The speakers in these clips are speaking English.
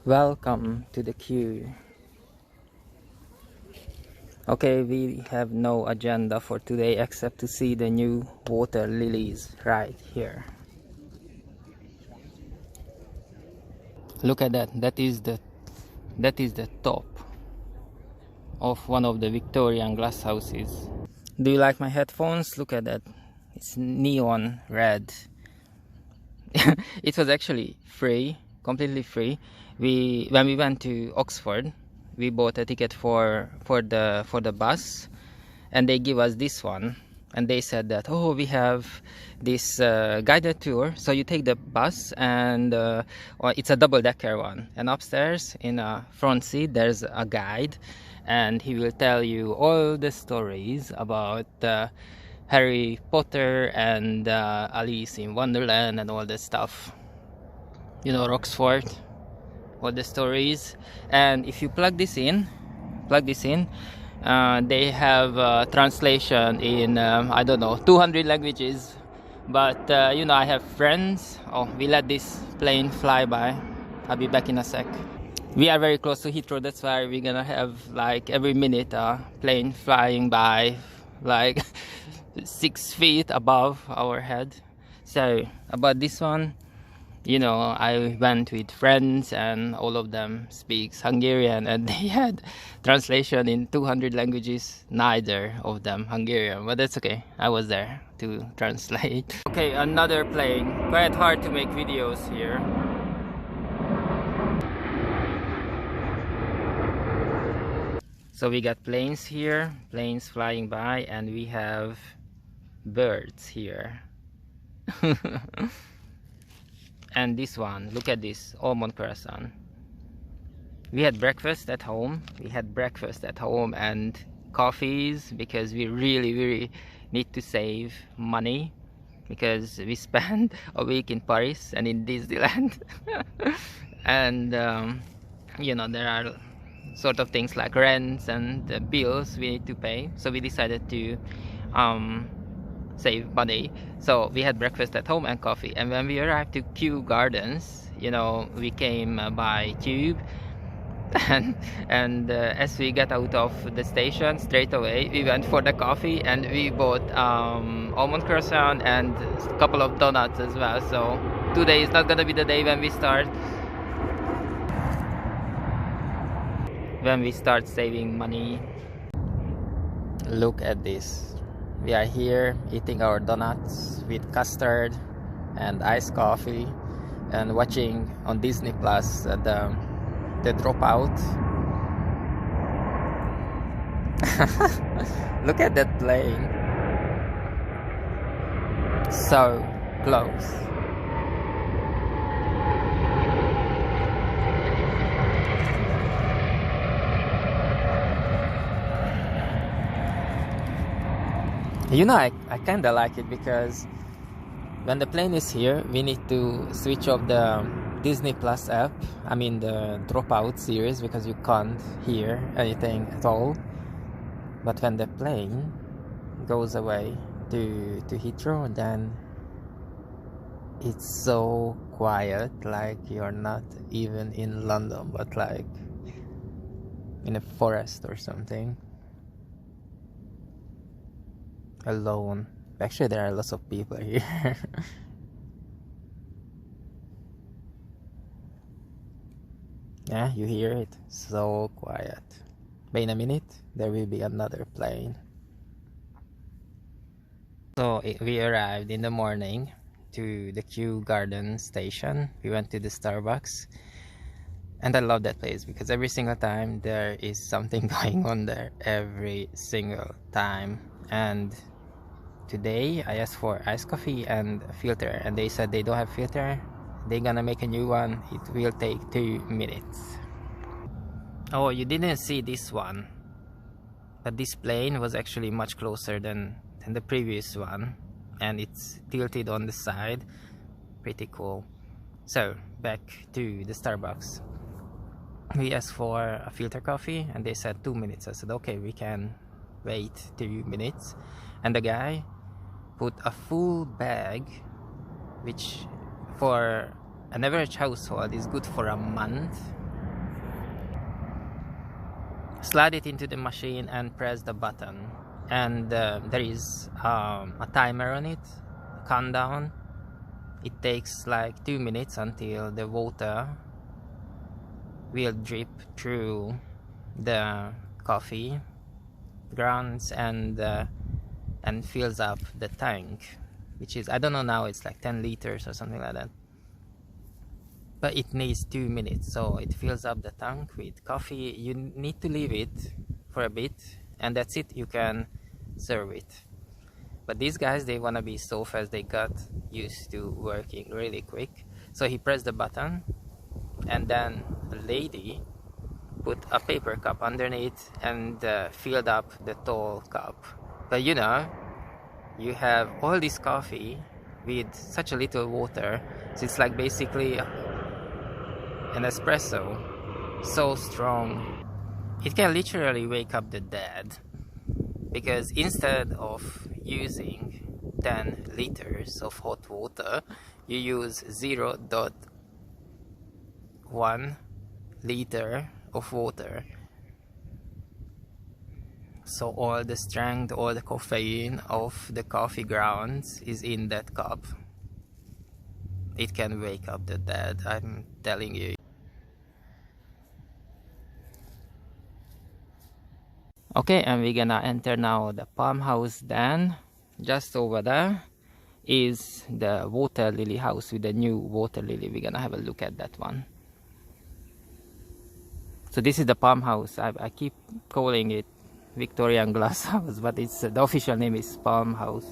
Welcome to the queue. Okay, we have no agenda for today except to see the new water lilies right here. Look at that. That is the top of one of the Victorian glass houses. Do you like my headphones? Look at that. It's neon red. It was actually free, completely free. When we went to Oxford, we bought a ticket for the bus, and they give us this one, and they said that, oh, we have this guided tour, so you take the bus, and it's a double-decker one, and upstairs in a front seat there's a guide, and he will tell you all the stories about Harry Potter and Alice in Wonderland and all that stuff, you know, Oxford, all the stories. And if you plug this in, they have translation in I don't know, 200 languages. But you know, I have friends. Oh, we let this plane fly by. I'll be back in a sec. We are very close to Heathrow, that's why we're gonna have like every minute a plane flying by, like 6 feet above our head. So about this one, you know, I went with friends and all of them speaks Hungarian, and they had translation in 200 languages, neither of them Hungarian, but that's okay, I was there to translate. Okay, another plane. Quite hard to make videos here. So we got planes here, planes flying by, and we have birds here. And this one, look at this almond croissant. We had breakfast at home. And coffees, because we really need to save money, because we spent a week in Paris and in Disneyland. And you know, there are sort of things like rents and bills we need to pay, so we decided to save money. So we had breakfast at home and coffee, and when we arrived to Kew Gardens, you know, we came by tube, and as we got out of the station, straight away we went for the coffee, and we bought almond croissant and a couple of donuts as well. So today is not gonna be the day when we start saving money. Look at this. We are here eating our donuts with custard and iced coffee, and watching on Disney Plus the Dropout. Look at that plane, so close. You know, I kind of like it, because when the plane is here, we need to switch off the Disney Plus app, I mean the Dropout series, because you can't hear anything at all. But when the plane goes away to Heathrow, then it's so quiet, like you're not even in London, but like in a forest or something. Alone. Actually, there are lots of people here. Yeah, you hear it, so quiet. But in a minute there will be another plane. So we arrived in the morning to the Kew Garden station. We went to the Starbucks, and I love that place because every single time there is something going on there, every single time. And today I asked for iced coffee and a filter, and they said they don't have filter. They're gonna make a new one. It will take 2 minutes. Oh, you didn't see this one, but this plane was actually much closer than the previous one, and it's tilted on the side. Pretty cool. So back to the Starbucks. We asked for a filter coffee, and they said 2 minutes. I said okay, we can wait 2 minutes. And the guy put a full bag, which for an average household is good for a month, slide it into the machine and press the button, and there is a timer on it, a countdown. It takes like 2 minutes until the water will drip through the coffee grounds and fills up the tank, which is, I don't know now, it's like 10 liters or something like that, but it needs 2 minutes. So it fills up the tank with coffee. You need to leave it for a bit and that's it, you can serve it. But these guys, they want to be so fast, they got used to working really quick. So he pressed the button and then a lady put a paper cup underneath and filled up the tall cup. But you know, you have all this coffee with such a little water, so it's like basically an espresso, so strong. It can literally wake up the dead, because instead of using 10 liters of hot water, you use 0.1 liter of water. So all the strength, all the caffeine of the coffee grounds is in that cup. It can wake up the dead, I'm telling you. Okay, and we're gonna enter now the Palm House. Then just over there is the water lily house with the new water lily. We're gonna have a look at that one. So this is the Palm House. I keep calling it Victorian Glass House, but it's the official name is Palm House.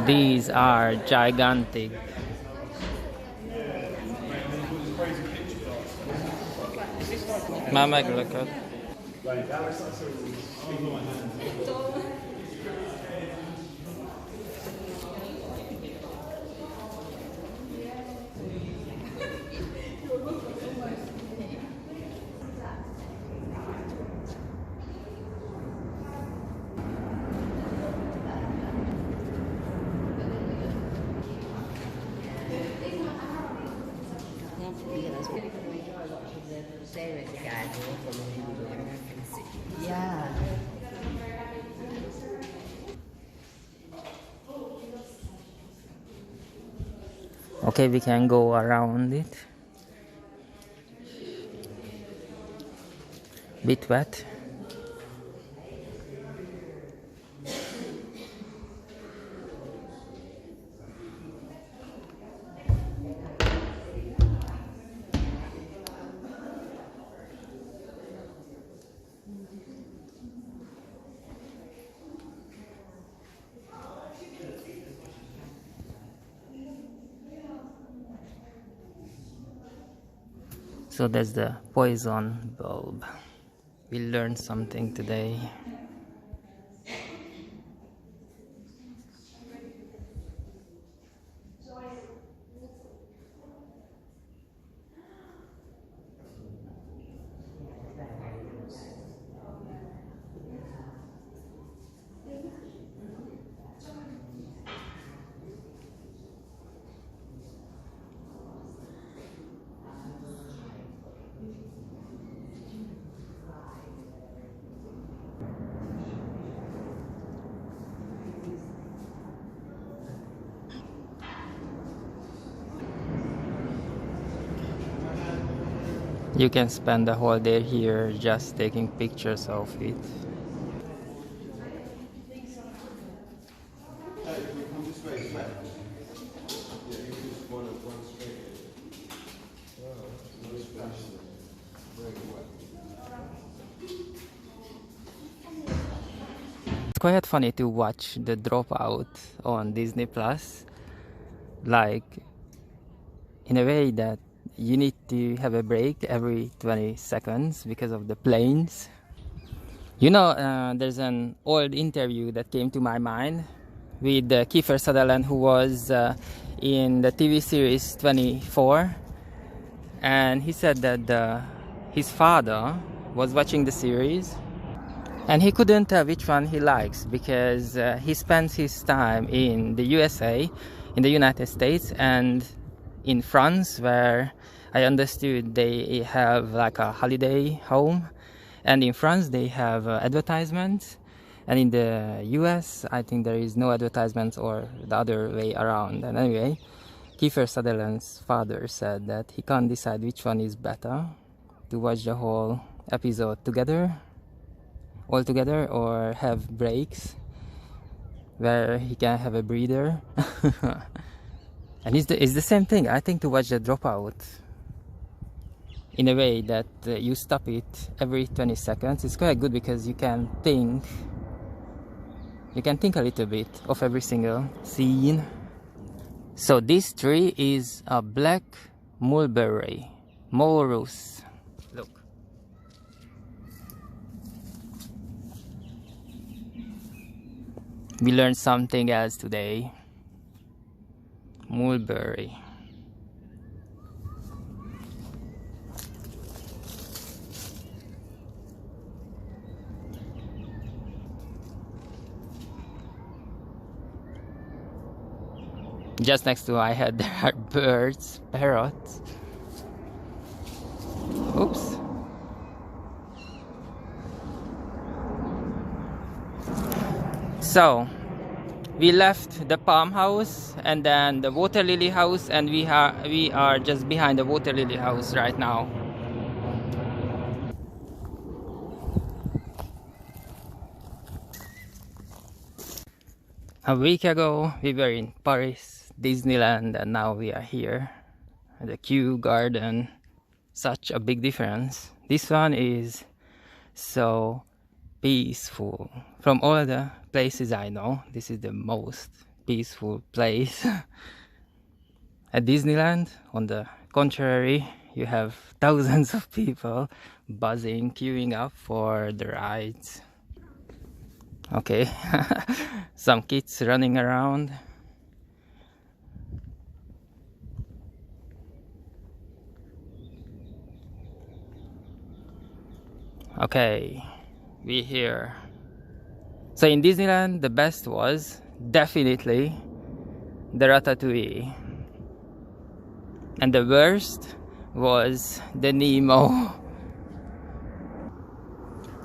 These are gigantic. Mama, look at. Yeah. Okay, we can go around it. Bit wet. So that's the poison bulb. We learned something today. You can spend the whole day here just taking pictures of it. It's quite funny to watch the Dropout on Disney Plus, like in a way that you need to have a break every 20 seconds because of the planes. You know, there's an old interview that came to my mind with Kiefer Sutherland, who was in the TV series 24, and he said that his father was watching the series and he couldn't tell which one he likes because he spends his time in the USA, in the United States, and in France, where I understood they have like a holiday home, and in France they have advertisements, and in the US I think there is no advertisements, or the other way around. And anyway, Kiefer Sutherland's father said that he can't decide which one is better, to watch the whole episode together, all together, or have breaks where he can have a breather. And it's the same thing, I think, to watch The Dropout in a way that you stop it every 20 seconds. It's quite good because you can think a little bit of every single scene. So this tree is a black mulberry, Morus. Look. We learned something else today. Mulberry. Just next to I had there are birds, parrots. Oops. So we left the palm house and then the water lily house, and we are just behind the water lily house right now. A week ago we were in Paris, Disneyland, and now we are here at the Kew Garden. Such a big difference. This one is so peaceful. From all the places I know, this is the most peaceful place. At Disneyland, on the contrary, you have thousands of people buzzing, queuing up for the rides. Okay, some kids running around. Okay, we're here. So in Disneyland, the best was definitely the Ratatouille, and the worst was the Nemo.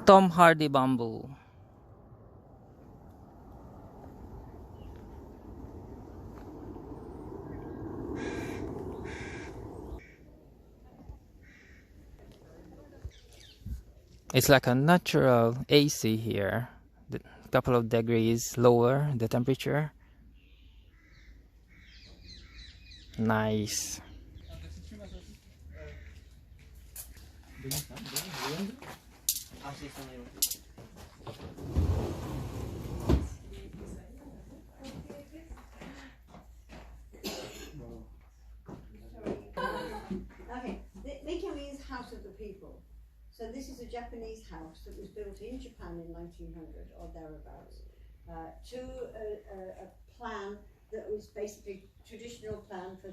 Tom Hardy Bamboo. It's like a natural AC here. A couple of degrees lower the temperature. Nice. Okay, Mika means house of the people. So this is a Japanese house that was built in Japan in 1900 or thereabouts to a plan that was basically traditional plan for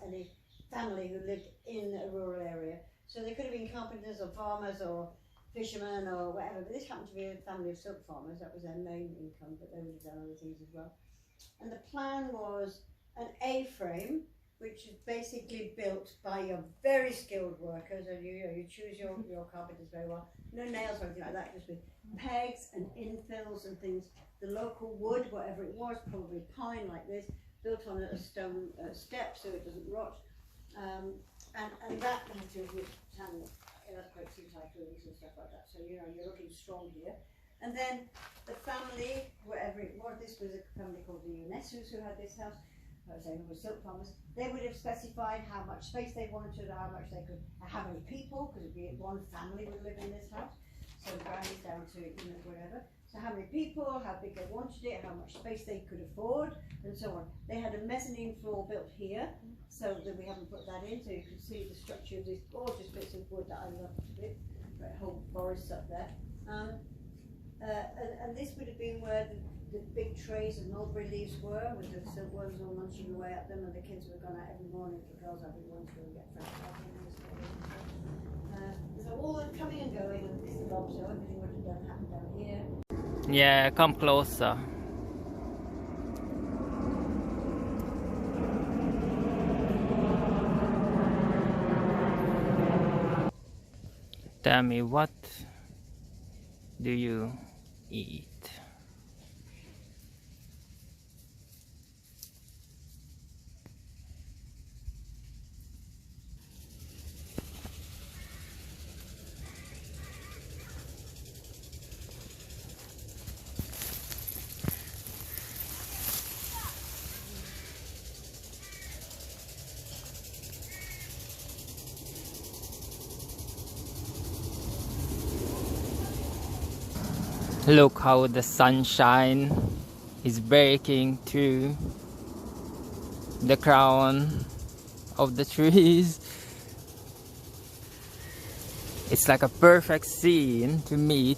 any family who lived in a rural area. So they could have been carpenters or farmers or fishermen or whatever, but this happened to be a family of silk farmers. That was their main income, but they would have done other things as well. And the plan was an A-frame, which is basically built by your very skilled workers, and you choose your carpenters very well. No nails or anything like that, just with pegs and infills and things. The local wood, whatever it was, probably pine like this, built on a stone step so it doesn't rot. And that has to do with earthquakes and typhoons and stuff like that. So you're looking strong here. And then the family, whatever it was, this was a family called the Unesus who had this house. I was saying, who were silk farmers. They would have specified how much space they wanted, how much they could, how many people, because one family would live in this house. So the ground is down to whatever. So how many people, how big they wanted it, how much space they could afford, and so on. They had a mezzanine floor built here, so that we haven't put that in, so you can see the structure of these gorgeous bits of wood that I love a bit. Right, whole forests up there. And this would have been where the big trays of mulberry leaves were, with the silkworms all munching away at them, and the kids would have gone out every morning, the girls every morning to go and get fresh apples. So all the coming and going, and this is Bob, so everything would have done happened down here. Yeah, come closer. Tell me, what do you eat? Look how the sunshine is breaking through the crown of the trees. It's like a perfect scene to meet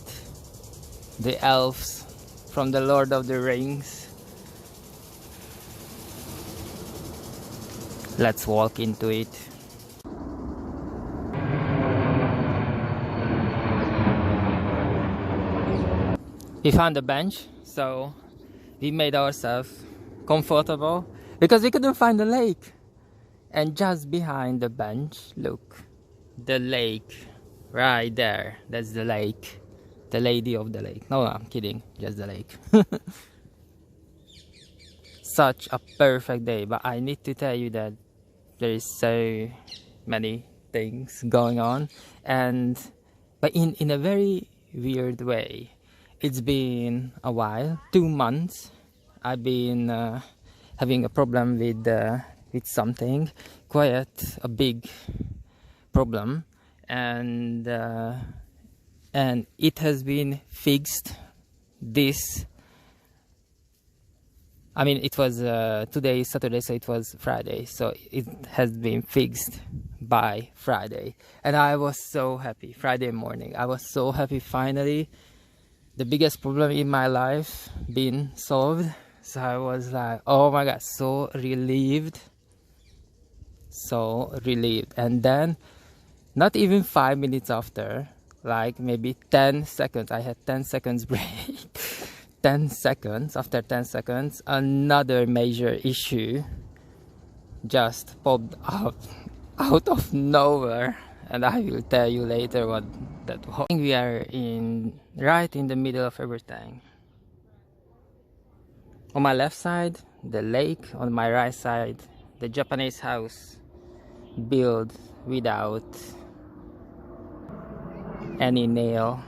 the elves from the Lord of the Rings. Let's walk into it. We found a bench, so we made ourselves comfortable because we couldn't find the lake. And just behind the bench, look, the lake right there. That's the lake, the lady of the lake. No, I'm kidding, just the lake. Such a perfect day, but I need to tell you that there is so many things going on, but in a very weird way. It's been a while, 2 months. I've been having a problem with something, quite a big problem, and it has been fixed. It was today is Saturday, so it was Friday, so it has been fixed by Friday, and I was so happy. Friday morning, I was so happy. Finally, the biggest problem in my life been solved. So I was like, oh my god, so relieved. And then not even 5 minutes after, like maybe 10 seconds, I had 10 seconds break. 10 seconds, after 10 seconds, another major issue just popped up out of nowhere, and I will tell you later what that was. We are right in the middle of everything. On my left side, the lake. On my right side, the Japanese house built without any nail.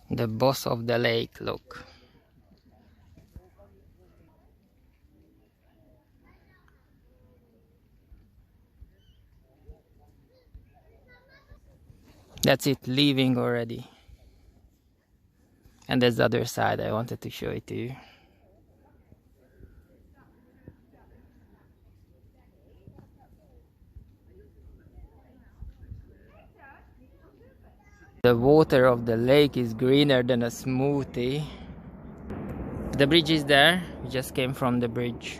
The boss of the lake, look. That's it, leaving already. And there's the other side, I wanted to show it to you. The water of the lake is greener than a smoothie. The bridge is there. We just came from the bridge.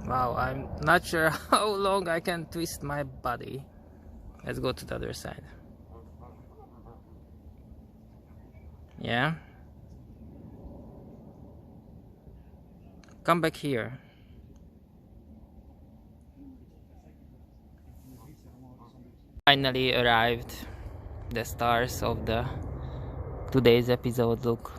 Wow, I'm not sure how long I can twist my body. Let's go to the other side. Yeah? Come back here. Finally arrived the stars of the today's episode. Look.